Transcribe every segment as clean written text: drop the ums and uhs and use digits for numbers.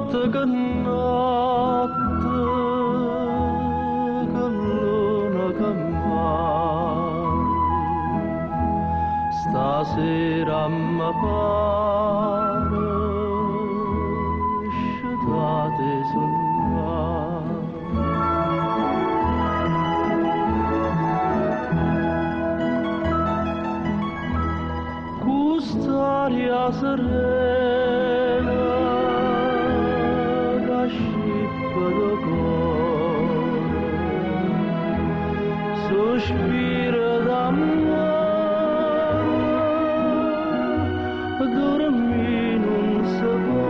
Stanotte che notte, che luna che mare, stasera mi pare scetate sul mare. Quest'aria serena che scippa da cuore, sospira d'amore, dormire non si può.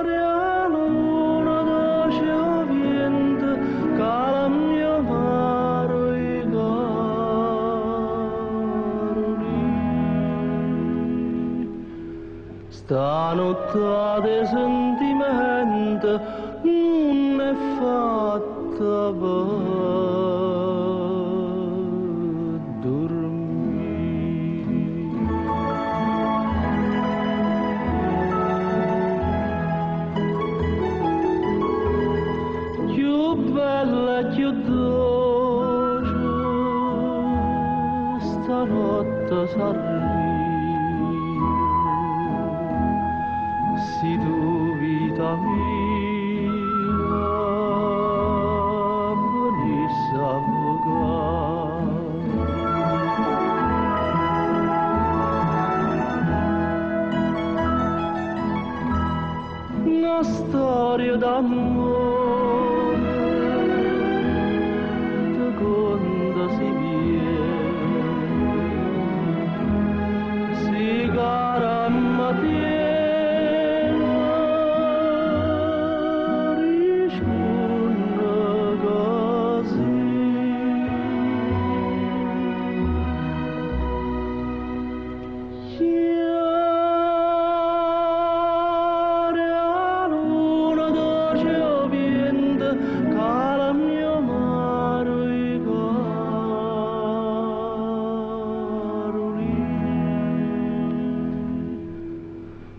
Chiara luna dolce vento, cala mio mare i caroli. Stanotte di sentimento non è fatta per dormire. Più bella e più dolce stanotte s'arriva. Si tu vita mia venisse a vogare, una storia d'amore da quando si viene, si gara mattina.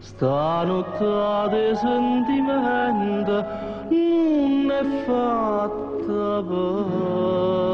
Stanotte di sentimento non è fatta per